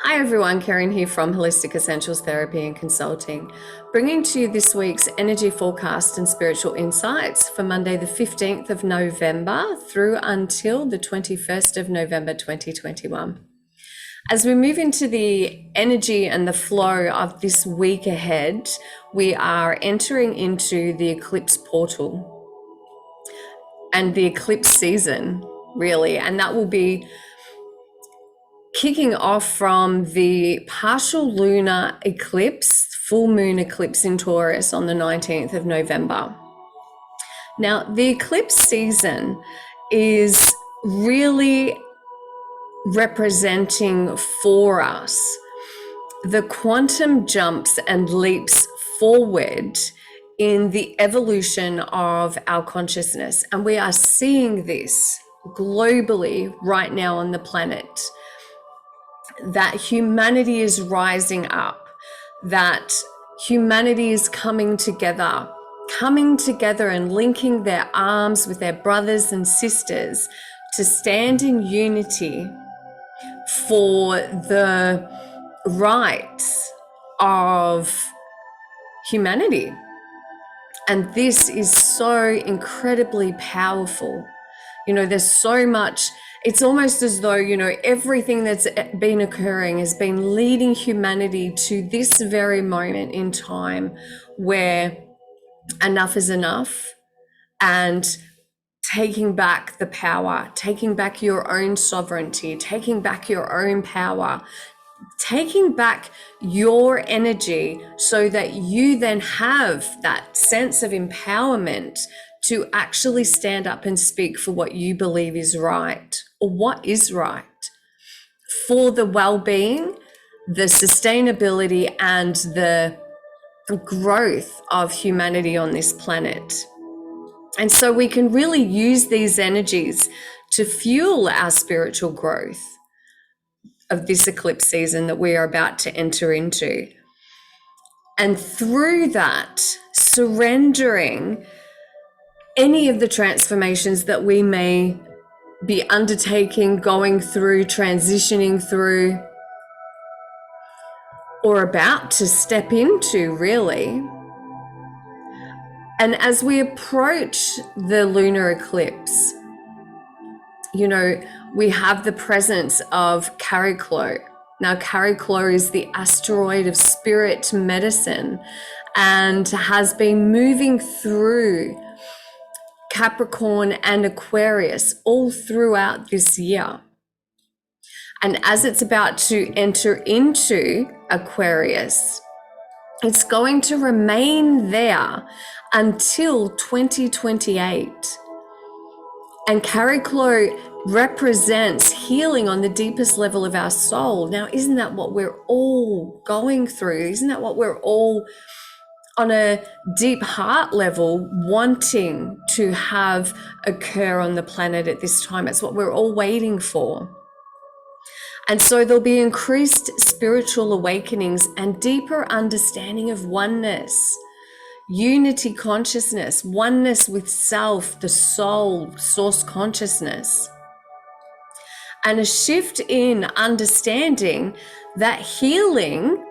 Hi everyone, Karen here from Holistic Essentials Therapy and Consulting, bringing to you this week's energy forecast and spiritual insights for Monday the 15th of November through until the 21st of November 2021. As we move into the energy and the flow of this week ahead, we are entering into the eclipse portal and the eclipse season, really, and that will be kicking off from the partial lunar eclipse, full moon eclipse in Taurus on the 19th of November. Now, the eclipse season is really representing for us the quantum jumps and leaps forward in the evolution of our consciousness. And we are seeing this globally right now on the planet, that humanity is rising up, that humanity is coming together and linking their arms with their brothers and sisters to stand in unity for the rights of humanity. And this is so incredibly powerful. You know, there's so much, it's almost as though, you know, everything that's been occurring has been leading humanity to this very moment in time where enough is enough, and taking back the power, taking back your own sovereignty, taking back your own power, taking back your energy so that you then have that sense of empowerment to actually stand up and speak for what you believe is right, or what is right for the well-being, the sustainability, and the growth of humanity on this planet. And so we can really use these energies to fuel our spiritual growth of this eclipse season that we are about to enter into. And through that, surrendering any of the transformations that we may be undertaking, going through, transitioning through, or about to step into, really. And as we approach the lunar eclipse, you know, we have the presence of Clarke. Now, Clarke is the asteroid of spirit medicine and has been moving through Capricorn and Aquarius all throughout this year. And as it's about to enter into Aquarius, it's going to remain there until 2028. And Clarke represents healing on the deepest level of our soul. Now, isn't that what we're all going through? Isn't that what we're all on a deep heart level wanting to have occur on the planet at this time? It's what we're all waiting for. And so there'll be increased spiritual awakenings and deeper understanding of oneness, unity consciousness, oneness with self, the soul, source consciousness, and a shift in understanding that healing,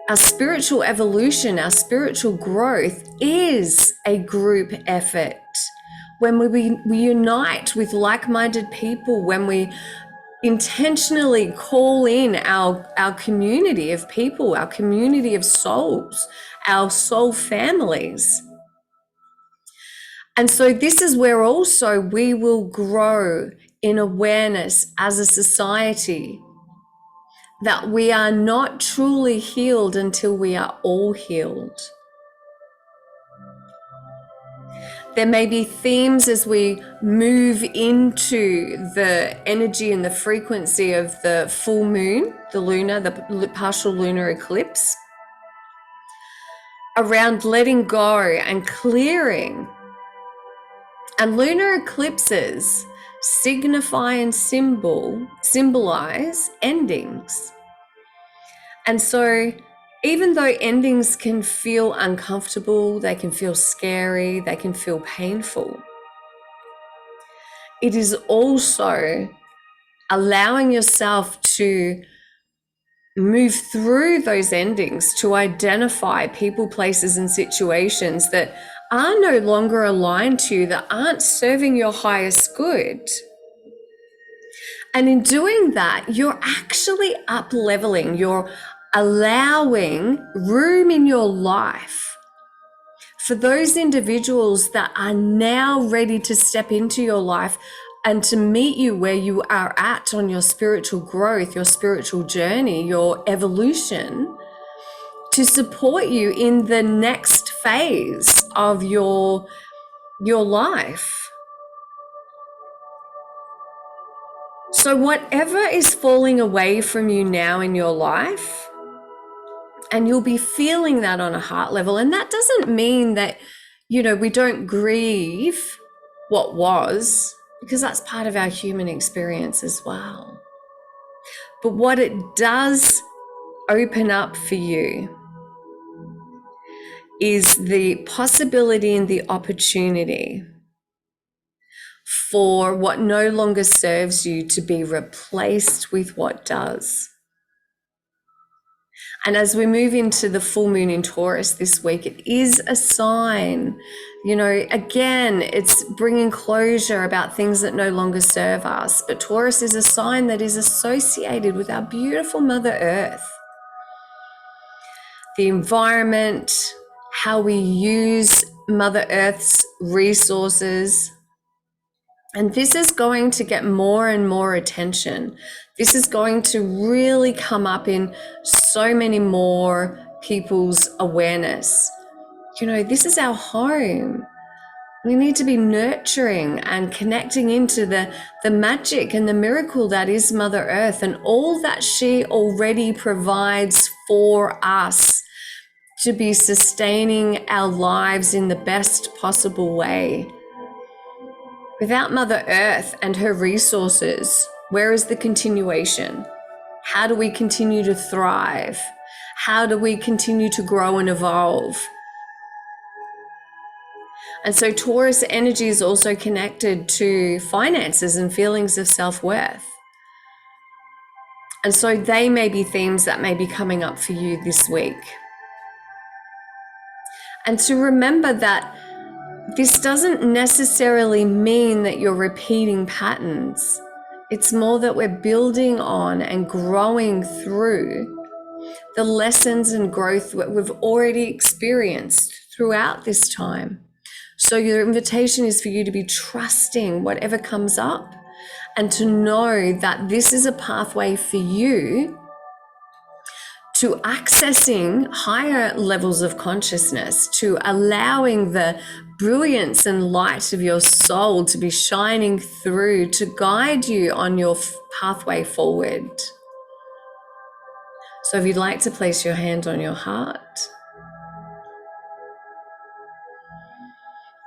our spiritual evolution, our spiritual growth is a group effort. When we unite with like-minded people, when we intentionally call in our community of people, our community of souls, our soul families. And so this is where also we will grow in awareness as a society that we are not truly healed until we are all healed. There may be themes as we move into the energy and the frequency of the full moon, the partial lunar eclipse, around letting go and clearing. And lunar eclipses signify and symbolize endings. And so even though endings can feel uncomfortable, they can feel scary, they can feel painful, it is also allowing yourself to move through those endings to identify people, places, and situations that are no longer aligned to you, that aren't serving your highest good. And in doing that, you're actually up leveling, you're allowing room in your life for those individuals that are now ready to step into your life and to meet you where you are at on your spiritual growth, your spiritual journey, your evolution, to support you in the next phase of your life. So whatever is falling away from you now in your life, and you'll be feeling that on a heart level, and that doesn't mean that, we don't grieve what was, because that's part of our human experience as well. But what it does open up for you is the possibility and the opportunity for what no longer serves you to be replaced with what does. And as we move into the full moon in Taurus this week, it is a sign, again, it's bringing closure about things that no longer serve us. But Taurus is a sign that is associated with our beautiful Mother Earth, the environment, how we use Mother Earth's resources. And this is going to get more and more attention. This is going to really come up in so many more people's awareness. This is our home. We need to be nurturing and connecting into the magic and the miracle that is Mother Earth and all that she already provides for us to be sustaining our lives in the best possible way. Without Mother Earth and her resources, where is the continuation? How do we continue to thrive? How do we continue to grow and evolve? And so Taurus energy is also connected to finances and feelings of self-worth. And so they may be themes that may be coming up for you this week. And to remember that this doesn't necessarily mean that you're repeating patterns. It's more that we're building on and growing through the lessons and growth that we've already experienced throughout this time. So your invitation is for you to be trusting whatever comes up and to know that this is a pathway for you to accessing higher levels of consciousness, to allowing the brilliance and light of your soul to be shining through, to guide you on your pathway forward. So if you'd like to place your hand on your heart,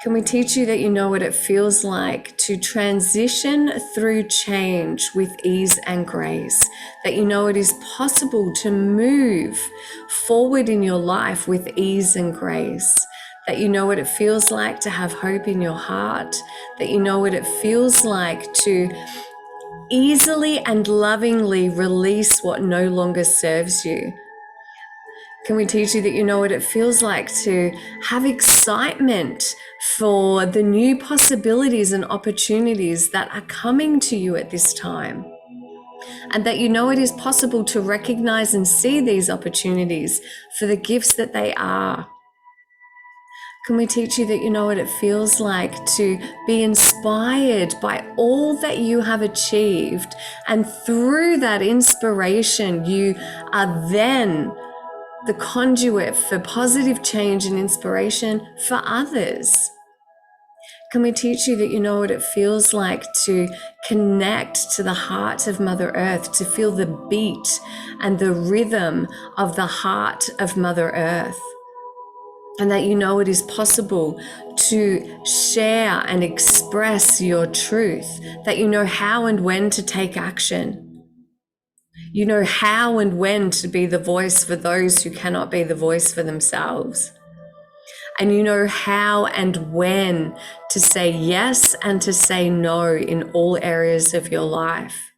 can we teach you that you know what it feels like to transition through change with ease and grace? That you know it is possible to move forward in your life with ease and grace? That you know what it feels like to have hope in your heart? That you know what it feels like to easily and lovingly release what no longer serves you? Can we teach you that you know what it feels like to have excitement for the new possibilities and opportunities that are coming to you at this time? And that you know it is possible to recognize and see these opportunities for the gifts that they are. Can we teach you that you know what it feels like to be inspired by all that you have achieved, and through that inspiration you are then the conduit for positive change and inspiration for others? Can we teach you that you know what it feels like to connect to the heart of Mother Earth, to feel the beat and the rhythm of the heart of Mother Earth? And that you know it is possible to share and express your truth, that you know how and when to take action. You know how and when to be the voice for those who cannot be the voice for themselves. And you know how and when to say yes and to say no in all areas of your life.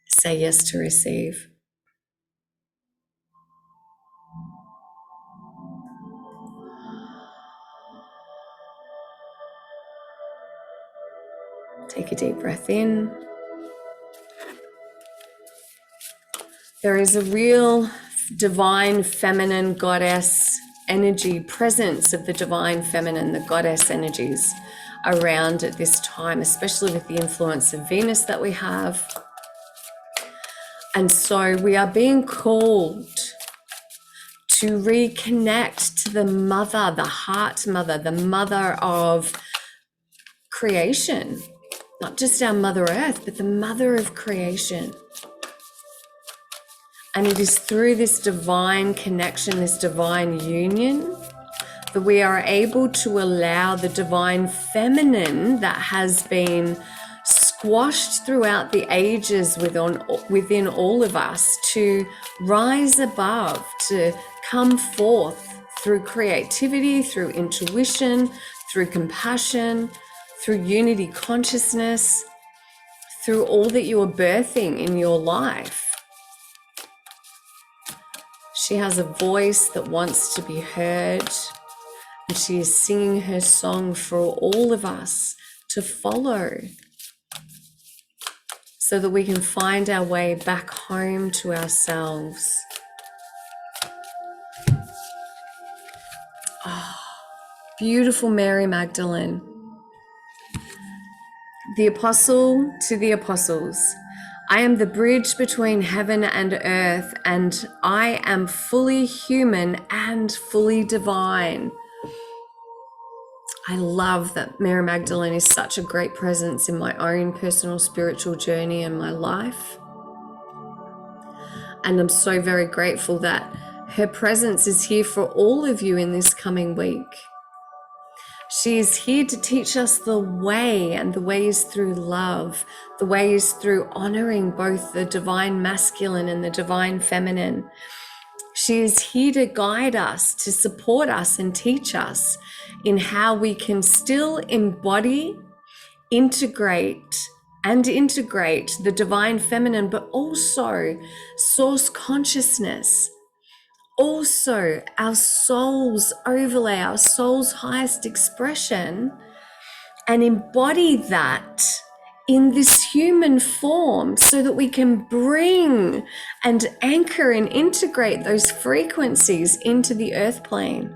Say yes to receive. a deep breath in. There is a real divine feminine goddess energy, presence of the divine feminine, the goddess energies around at this time, especially with the influence of Venus that we have. And so we are being called to reconnect to the mother, the heart mother, the mother of creation, not just our Mother Earth, but the mother of creation. And it is through this divine connection, this divine union, that we are able to allow the divine feminine that has been squashed throughout the ages within all of us to rise above, to come forth through creativity, through intuition, through compassion, through unity consciousness, through all that you are birthing in your life. She has a voice that wants to be heard, and she is singing her song for all of us to follow so that we can find our way back home to ourselves. Oh, beautiful Mary Magdalene, the apostle to the apostles. I am the bridge between heaven and earth, and I am fully human and fully divine. I love that Mary Magdalene is such a great presence in my own personal spiritual journey in my life. And I'm so very grateful that her presence is here for all of you in this coming week. She is here to teach us the way, and the way is through love. The way is through honoring both the divine masculine and the divine feminine. She is here to guide us, to support us and teach us in how we can still embody, integrate the divine feminine, but also source consciousness. Also, our soul's overlay, our soul's highest expression, and embody that in this human form so that we can bring and anchor and integrate those frequencies into the earth plane.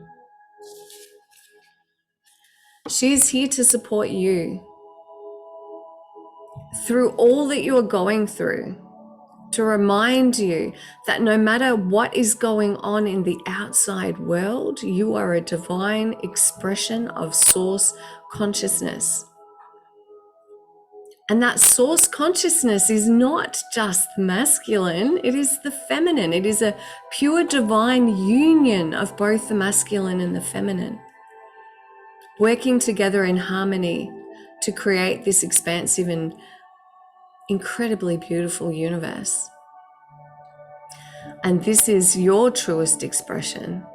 She is here to support you through all that you are going through, to remind you that no matter what is going on in the outside world, you are a divine expression of source consciousness. And that source consciousness is not just masculine, it is the feminine. It is a pure divine union of both the masculine and the feminine, working together in harmony to create this expansive and incredibly beautiful universe. And this is your truest expression.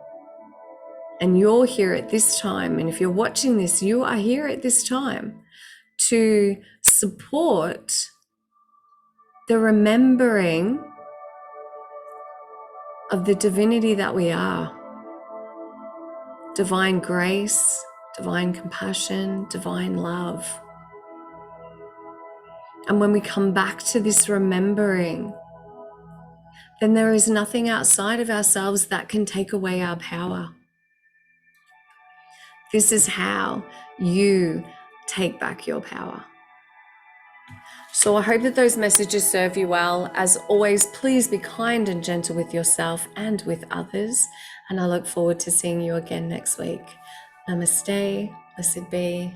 And you're here at this time. And if you're watching this, you are here at this time to support the remembering of the divinity that we are. Divine grace, divine compassion, divine love. And when we come back to this remembering, then there is nothing outside of ourselves that can take away our power. This is how you take back your power. So I hope that those messages serve you well. As always, please be kind and gentle with yourself and with others. And I look forward to seeing you again next week. Namaste, blessed be.